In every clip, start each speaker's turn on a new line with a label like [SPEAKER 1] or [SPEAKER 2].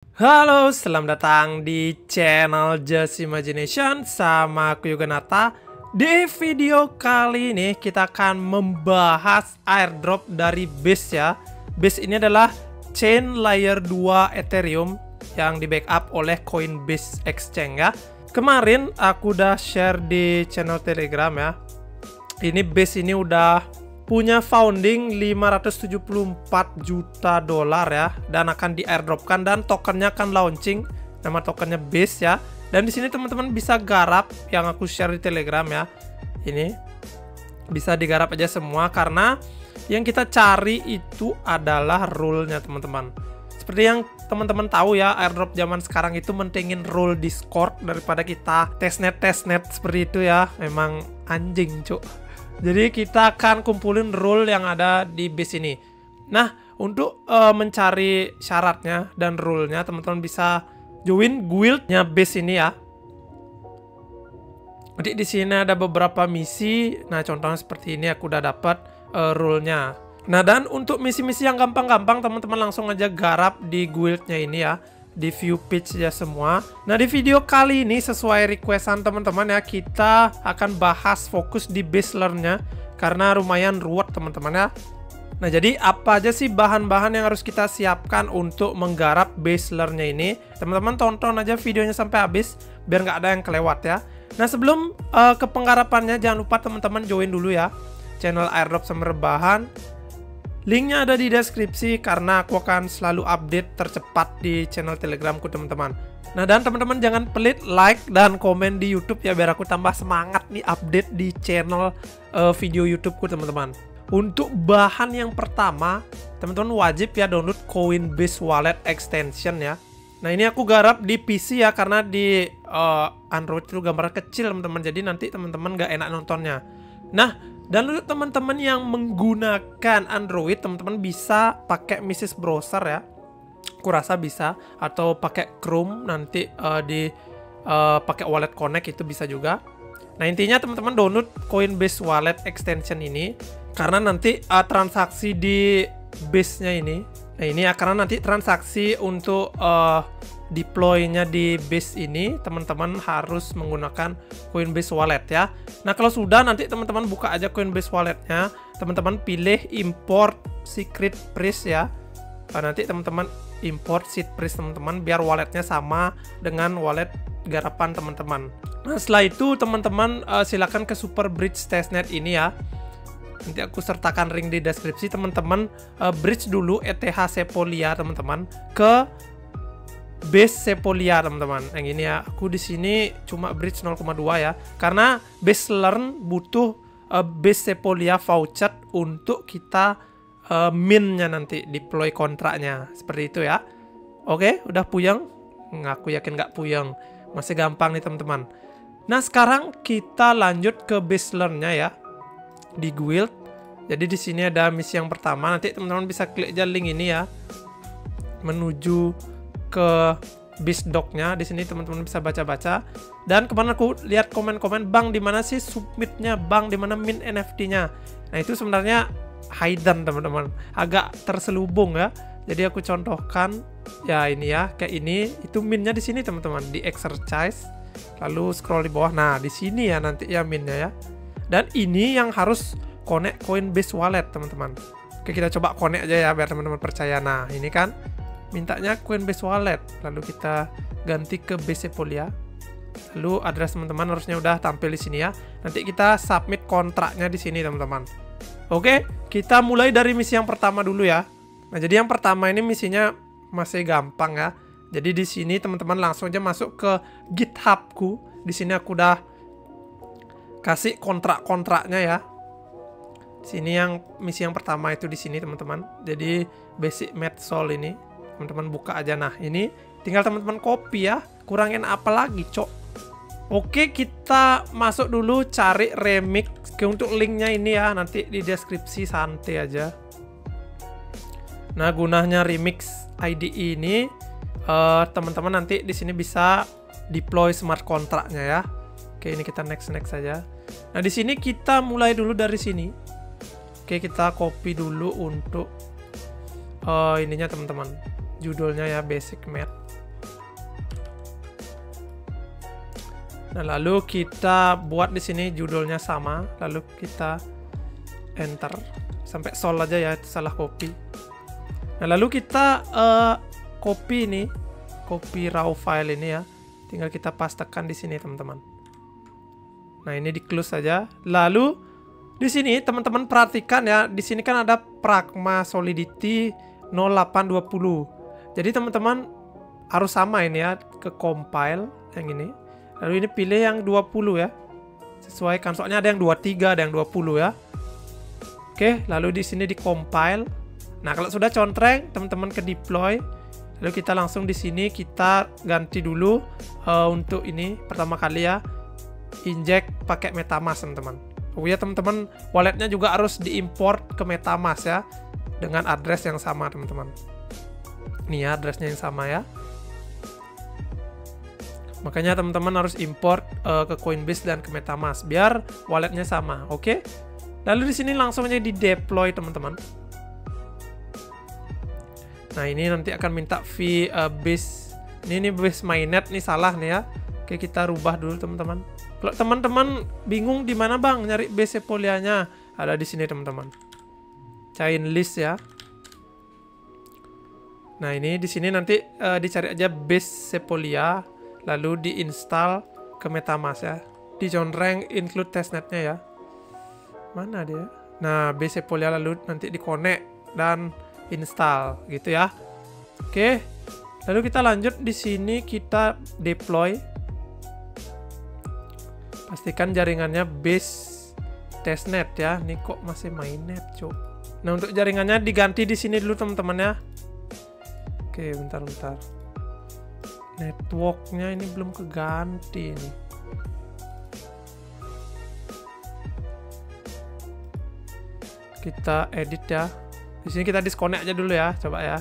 [SPEAKER 1] Halo, selamat datang di channel Just Imagination sama aku Yoganata. Di video kali ini kita akan membahas airdrop dari Base ya. Base ini adalah chain layer 2 Ethereum yang di backup oleh Coinbase Exchange ya. Kemarin aku udah share di channel Telegram ya. Ini Base ini udah punya founding 574 juta dolar ya, dan akan di airdropkan dan tokennya akan launching, nama tokennya Base ya. Dan di sini teman-teman bisa garap yang aku share di Telegram ya. Ini bisa digarap aja semua karena yang kita cari itu adalah rule-nya teman-teman. Seperti yang teman-teman tahu ya, airdrop zaman sekarang itu mentingin rule Discord daripada kita testnet seperti itu ya. Memang anjing cuk. Jadi kita akan kumpulin rule yang ada di Base ini. Nah, untuk mencari syaratnya dan rule-nya, teman-teman bisa join guild-nya Base ini ya. Jadi di sini ada beberapa misi. Nah, contohnya seperti ini aku udah dapat rule-nya. Nah, dan untuk misi-misi yang gampang-gampang, teman-teman langsung aja garap di guild-nya ini ya. Di view page ya semua. Nah, di video kali ini sesuai requestan teman-teman ya, kita akan bahas fokus di base learn-nya karena lumayan ruwet teman-teman ya. Nah, jadi apa aja sih bahan-bahan yang harus kita siapkan untuk menggarap base learn-nya ini? Teman-teman tonton aja videonya sampai habis biar nggak ada yang kelewat ya. Nah, sebelum ke penggarapannya, jangan lupa teman-teman join dulu ya channel Airdrop sama Rebahan. Linknya ada di deskripsi karena aku akan selalu update tercepat di channel Telegramku teman-teman. Nah, dan teman-teman jangan pelit like dan komen di YouTube ya biar aku tambah semangat nih update di channel video YouTubeku teman-teman. Untuk bahan yang pertama, teman-teman wajib ya download Coinbase Wallet Extension ya. Nah, ini aku garap di PC ya karena di Android itu gambarnya kecil teman-teman. Jadi nanti teman-teman gak enak nontonnya. Nah, dan untuk teman-teman yang menggunakan Android, teman-teman bisa pakai Mrs. Browser ya. Aku rasa bisa, atau pakai Chrome nanti pakai Wallet Connect itu bisa juga. Nah, intinya teman-teman download Coinbase Wallet Extension ini karena nanti transaksi di base-nya ini. Nah, ini ya karena nanti transaksi untuk deploy-nya di base ini teman-teman harus menggunakan Coinbase Wallet ya. Nah, kalau sudah nanti teman-teman buka aja Coinbase Wallet-nya, teman-teman pilih import secret phrase ya. Nanti teman-teman import seed phrase teman-teman biar walletnya sama dengan wallet garapan teman-teman. Nah, setelah itu teman-teman silakan ke Super Bridge Testnet ini ya. Nanti aku sertakan link di deskripsi, teman-teman bridge dulu ETH Sepolia teman-teman ke Base Sepolia teman-teman. Yang ini ya, aku di sini cuma bridge 0,2 ya. Karena Base Learn butuh Base Sepolia voucher untuk kita min-nya nanti deploy kontraknya. Seperti itu ya. Oke, udah puyeng? Aku yakin nggak puyeng. Masih gampang nih teman-teman. Nah, sekarang kita lanjut ke Base Learn-nya ya. Di guild. Jadi di sini ada misi yang pertama. Nanti teman-teman bisa klik aja link ini ya. Menuju ke BizDoc-nya. Di sini teman-teman bisa baca-baca. Dan kemarin aku lihat komen-komen, "Bang, di mana sih submit-nya? Bang, di mana min NFT-nya?" Nah, itu sebenarnya hidden teman-teman. Agak terselubung ya. Jadi aku contohkan ya ini ya, kayak ini. Itu min-nya di sini teman-teman, di exercise. Lalu scroll di bawah. Nah, di sini ya nanti ya min-nya ya. Dan ini yang harus connect Coinbase Wallet teman-teman. Oke, kita coba connect aja ya biar teman-teman percaya. Nah, ini kan mintanya Coinbase Wallet, lalu kita ganti ke Base Sepolia. Lalu address teman-teman harusnya udah tampil di sini ya. Nanti kita submit kontraknya di sini teman-teman. Oke, kita mulai dari misi yang pertama dulu ya. Nah, jadi yang pertama ini misinya masih gampang ya. Jadi di sini teman-teman langsung aja masuk ke GitHub-ku. Di sini aku udah kasih kontrak-kontraknya ya. Sini yang misi yang pertama itu di sini teman-teman. Jadi basic Mad Soul ini teman-teman buka aja. Nah, ini tinggal teman-teman copy ya. Kurangin apa lagi, cok. Oke, kita masuk dulu cari remix. Oke, untuk linknya ini ya, nanti di deskripsi, santai aja. Nah, gunanya remix IDE ini, teman-teman nanti di sini bisa deploy smart kontraknya ya. Oke, ini kita next saja. Nah, di sini kita mulai dulu dari sini. Oke, kita copy dulu untuk ininya teman-teman. Judulnya ya basic math. Nah, lalu kita buat di sini judulnya sama, lalu kita enter sampai sol aja ya, salah copy. Nah, lalu kita copy ini, copy raw file ini ya. Tinggal kita pastekan di sini, teman-teman. Nah, ini di close saja. Lalu di sini teman-teman perhatikan ya, di sini kan ada pragma solidity 0820. Jadi teman-teman harus sama ini ya, ke compile yang ini. Lalu ini pilih yang 20 ya. Sesuaikan, soalnya ada yang 23, ada yang 20 ya. Oke, lalu di sini di compile. Nah, kalau sudah contreng, teman-teman ke deploy. Lalu kita langsung di sini kita ganti dulu untuk ini pertama kali ya. Inject pakai MetaMask, teman-teman. Oh ya, teman-teman, walletnya juga harus diimport ke MetaMask ya, dengan address yang sama, teman-teman. Ini ya, addressnya yang sama ya. Makanya teman-teman harus import ke Coinbase dan ke MetaMask biar walletnya sama, oke? Lalu di sini langsung aja di deploy, teman-teman. Nah, ini nanti akan minta fee base. Ini base mainnet nih salah nih ya. Oke, kita rubah dulu, teman-teman. Kalau teman-teman bingung di mana bang nyari base Sepolia-nya, ada di sini, teman-teman. Chain list ya. Nah, ini di sini nanti dicari aja base Sepolia, lalu diinstal ke MetaMask ya. Dicontreng include testnetnya ya. Mana dia? Nah, base Sepolia lalu nanti di-connect dan install gitu ya. Oke. Lalu kita lanjut di sini kita deploy. Pastikan jaringannya base testnet ya. Ini kok masih mainnet, cok. Nah, untuk jaringannya diganti di sini dulu, teman-teman ya. Oke, bentar. Networknya ini belum keganti nih. Kita edit ya. Di sini kita disconnect aja dulu ya, coba ya.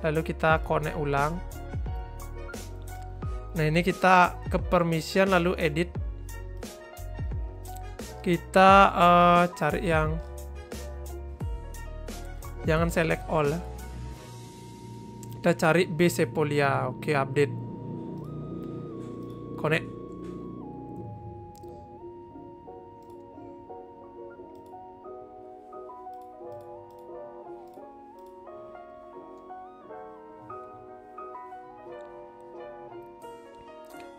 [SPEAKER 1] Lalu kita connect ulang. Nah, ini kita ke permission lalu edit. Kita cari yang jangan select all ya. Kita cari base Sepolia. Oke, update. Connect.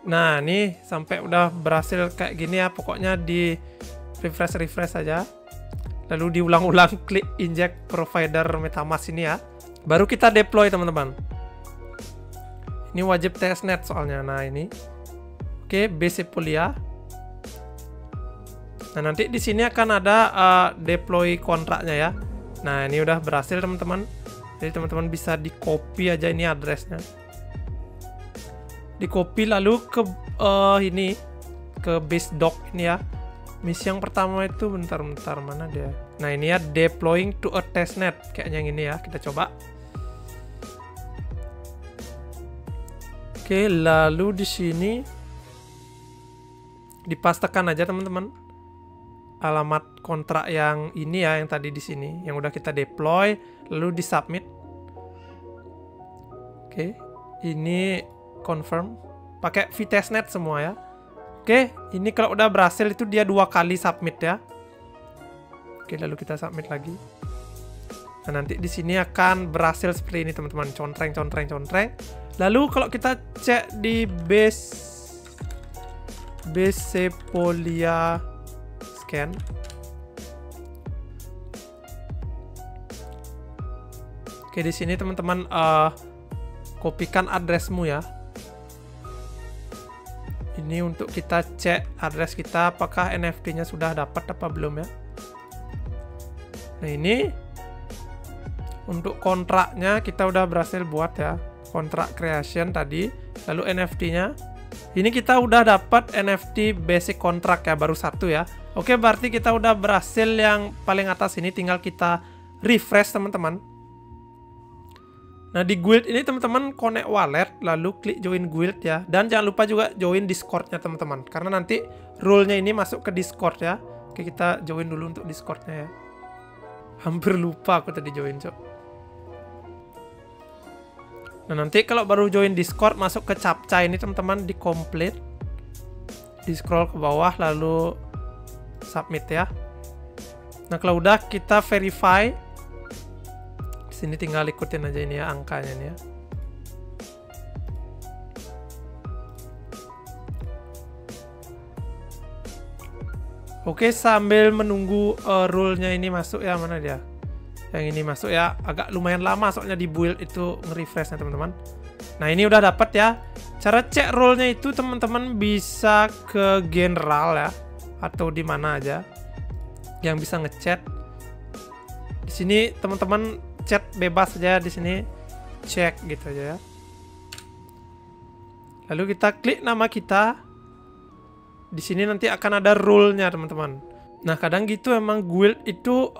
[SPEAKER 1] Nah, ini sampai udah berhasil kayak gini ya. Pokoknya di refresh saja. Lalu diulang-ulang klik inject provider MetaMask ini ya. Baru kita deploy, teman-teman. Ini wajib testnet soalnya. Nah, ini. Oke, base Sepolia. Nah, nanti di sini akan ada deploy kontraknya ya. Nah, ini udah berhasil, teman-teman. Jadi teman-teman bisa di copy aja ini addressnya. Di copy lalu ke ini ke base doc ini ya. Misi yang pertama itu bentar mana dia? Nah, ini ya, deploying to a testnet kayaknya yang ini ya. Kita coba. Oke, lalu di sini dipastekan aja, teman-teman, alamat kontrak yang ini ya, yang tadi di sini yang udah kita deploy, lalu di submit. Oke, ini confirm pakai vtestnet semua ya. Oke, ini kalau udah berhasil itu dia 2 kali submit ya. Oke, lalu kita submit lagi. Nah, nanti di sini akan berhasil seperti ini, teman-teman. Contreng. Lalu kalau kita cek di base Sepolia scan. Oke, di sini teman-teman kopikan addressmu ya. Ini untuk kita cek address kita apakah NFT-nya sudah dapat apa belum ya. Nah, ini untuk kontraknya kita udah berhasil buat ya. Kontrak creation tadi, lalu NFT-nya. Ini kita udah dapat NFT basic kontrak ya, baru 1 ya. Oke, berarti kita udah berhasil yang paling atas ini, tinggal kita refresh, teman-teman. Nah, di guild ini teman-teman connect wallet, lalu klik join guild ya. Dan jangan lupa juga join Discord-nya, teman-teman. Karena nanti rule-nya ini masuk ke Discord ya. Oke, kita join dulu untuk Discord-nya ya. Hampir lupa aku tadi join, cok. Nah, nanti kalau baru join Discord, masuk ke captcha ini, teman-teman, di complete. di scroll ke bawah lalu submit ya. Nah, kalau udah kita verify. Di sini tinggal ikutin aja ini ya angkanya nih ya. Oke, sambil menunggu rule-nya ini masuk ya, mana dia? Yang ini masuk ya, agak lumayan lama soalnya di build itu nge-refresh ya teman-teman. Nah, ini udah dapat ya. Cara cek role-nya itu teman-teman bisa ke general ya, atau di mana aja yang bisa ngechat. Di sini teman-teman chat bebas aja di sini, cek gitu aja ya. Lalu kita klik nama kita. Di sini nanti akan ada rule-nya teman-teman. Nah, kadang gitu emang guild itu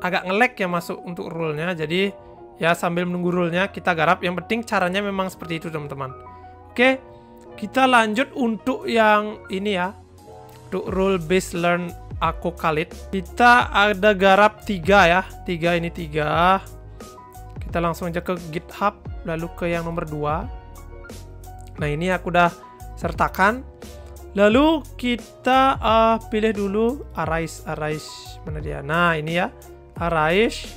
[SPEAKER 1] agak nge-lag ya masuk untuk rule-nya. Jadi ya sambil menunggu rule-nya kita garap. Yang penting caranya memang seperti itu teman-teman. Oke, kita lanjut untuk yang ini ya. Untuk rule based learn Ako Khalid. Kita ada garap 3 ya. 3 ini 3. Kita langsung aja ke GitHub. Lalu ke yang nomor 2. Nah, ini aku udah sertakan. Lalu kita pilih dulu Arise mana dia? Nah, ini ya, Arise.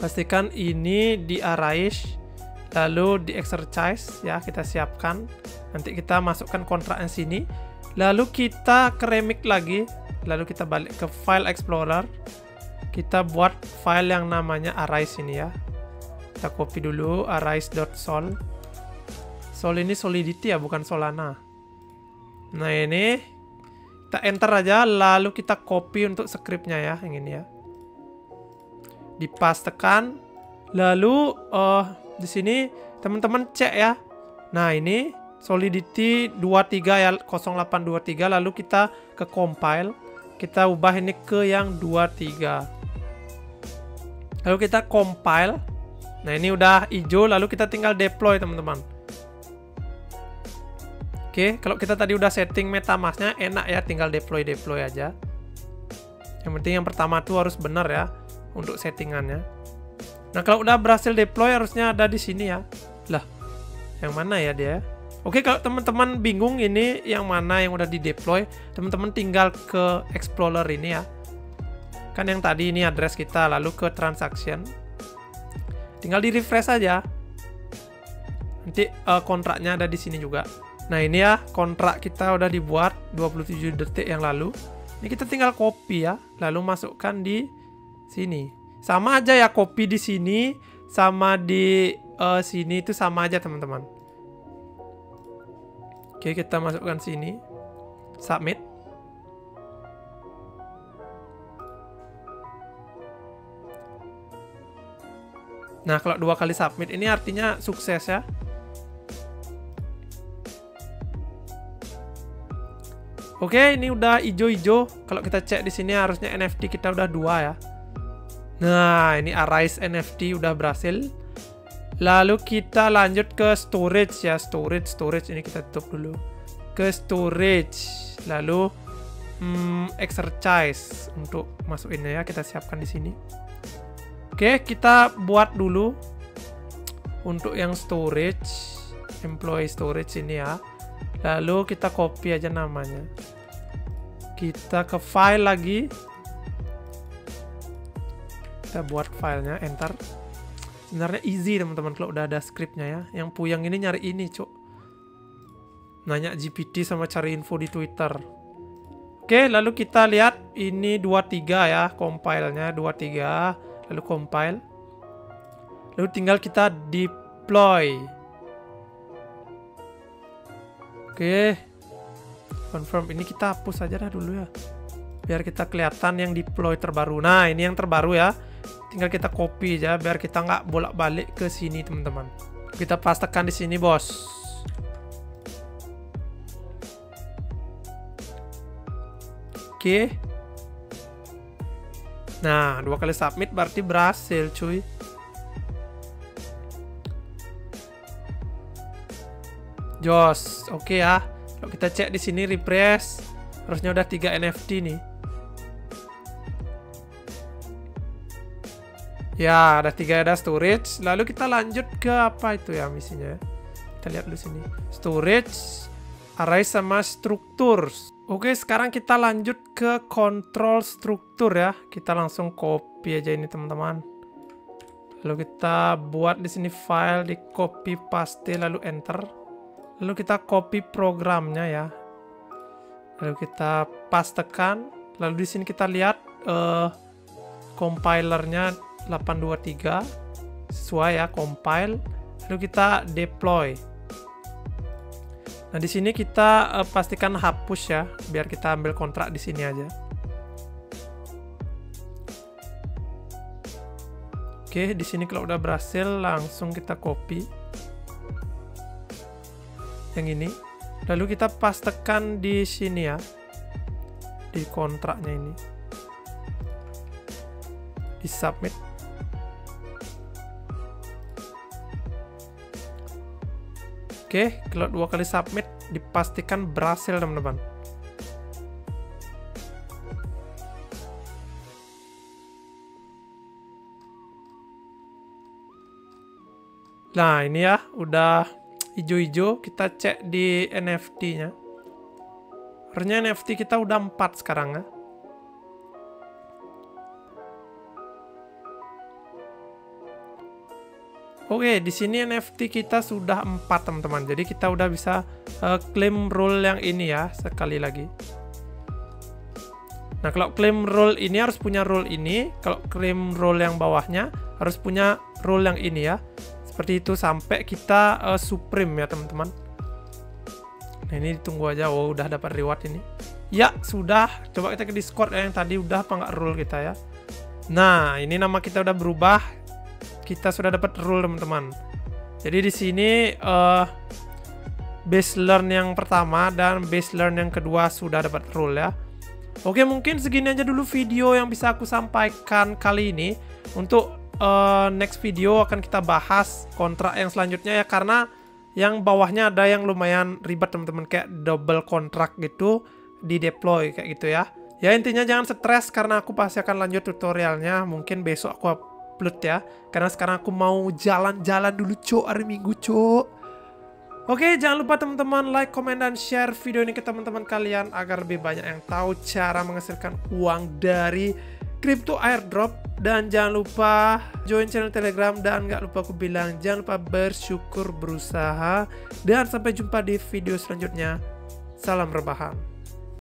[SPEAKER 1] Pastikan ini di Arise, lalu di Exercise ya, kita siapkan. Nanti kita masukkan kontraknya sini. Lalu kita ke remix lagi, lalu kita balik ke File Explorer. Kita buat file yang namanya Arise ini ya. Kita copy dulu arise.sol. Sol ini Solidity ya, bukan Solana. Nah, ini kita enter aja, lalu kita copy untuk scriptnya ya, yang ini ya. Dipastekan, lalu di sini teman-teman cek ya. Nah, ini Solidity 23 ya, 0823, lalu kita ke compile, kita ubah ini ke yang 23. Lalu kita compile. Nah, ini udah hijau, lalu kita tinggal deploy teman-teman. Oke, kalau kita tadi udah setting MetaMask-nya enak ya, tinggal deploy aja. Yang penting yang pertama tuh harus benar ya untuk settingannya. Nah, kalau udah berhasil deploy harusnya ada di sini ya. Lah, yang mana ya dia? Oke, kalau teman-teman bingung ini yang mana yang udah di deploy, teman-teman tinggal ke Explorer ini ya. Kan yang tadi ini address kita, lalu ke transaction. Tinggal di refresh aja. Nanti kontraknya ada di sini juga. Nah, ini ya kontrak kita udah dibuat 27 detik yang lalu. Ini kita tinggal copy ya, lalu masukkan di sini. Sama aja ya, copy di sini sama di sini itu sama aja teman-teman. Oke, kita masukkan sini. Submit. Nah, kalau 2 kali submit ini artinya sukses ya. Oke, ini udah hijau-hijau. Kalau kita cek di sini harusnya NFT kita udah 2 ya. Nah, ini Arise NFT udah berhasil. Lalu kita lanjut ke storage ya, storage ini kita tutup dulu. Ke storage, lalu exercise untuk masukinnya ya, kita siapkan di sini. Oke, kita buat dulu untuk yang storage, employee storage ini ya. Lalu kita copy aja namanya. Kita ke file lagi. Kita buat filenya, enter. Sebenarnya easy teman-teman kalau udah ada scriptnya ya. Yang puyang ini nyari ini, cuk. Nanya GPT sama cari info di Twitter. Oke, lalu kita lihat ini 23 ya, compile-nya 23. Lalu compile. Lalu tinggal kita deploy. Oke, confirm. Ini kita hapus aja dah dulu ya, biar kita kelihatan yang deploy terbaru. Nah, ini yang terbaru ya, tinggal kita copy aja biar kita nggak bolak-balik ke sini teman-teman. Kita pastekan di sini bos. Oke. Nah, 2 kali submit berarti berhasil cuy. Jos, oke ya. Kalau kita cek di sini refresh, harusnya udah 3 NFT nih. Ya, ada 3, ada storage. Lalu kita lanjut ke apa itu ya misinya? Kita lihat dulu sini. Storage, array sama struktur. Oke, sekarang kita lanjut ke kontrol struktur ya. Kita langsung copy aja ini teman-teman. Lalu kita buat di sini file, di copy paste lalu enter. Lalu kita copy programnya ya. Lalu kita pastekan. Lalu di sini kita lihat compilernya 823 sesuai ya, compile. Lalu kita deploy. Nah, di sini kita pastikan hapus ya, biar kita ambil kontrak di sini aja. Oke, di sini kalau udah berhasil langsung kita copy yang ini. Lalu kita pastekan di sini ya, di kontraknya ini. Di submit. Oke, kalau 2 kali submit dipastikan berhasil teman-teman. Nah, ini ya udah hijau-hijau. Kita cek di NFT-nya. Ternyata NFT kita udah 4 sekarang ya. Oke, di sini NFT kita sudah 4 teman-teman. Jadi kita udah bisa claim role yang ini ya, sekali lagi. Nah, kalau claim role ini harus punya role ini. Kalau claim role yang bawahnya harus punya role yang ini ya. Seperti itu sampai kita supreme ya teman-teman. Nah, ini ditunggu aja. Oh, udah dapat reward ini. Ya, sudah. Coba kita ke Discord ya, yang tadi udah apa nggak role kita ya. Nah, ini nama kita udah berubah. Kita sudah dapat rule teman-teman. Jadi di sini base learn yang pertama dan base learn yang kedua sudah dapat rule ya. Oke, mungkin segini aja dulu video yang bisa aku sampaikan kali ini. Untuk next video akan kita bahas kontrak yang selanjutnya ya, karena yang bawahnya ada yang lumayan ribet teman-teman, kayak double kontrak gitu di deploy kayak gitu ya. Ya intinya jangan stres karena aku pasti akan lanjut tutorialnya. Mungkin besok aku upload ya, karena sekarang aku mau jalan-jalan dulu cok, hari Minggu cok. Oke, jangan lupa teman-teman like, comment, dan share video ini ke teman-teman kalian agar lebih banyak yang tahu cara menghasilkan uang dari crypto airdrop. Dan jangan lupa join channel Telegram, dan nggak lupa aku bilang jangan lupa bersyukur berusaha. Dan sampai jumpa di video selanjutnya. Salam rebahan.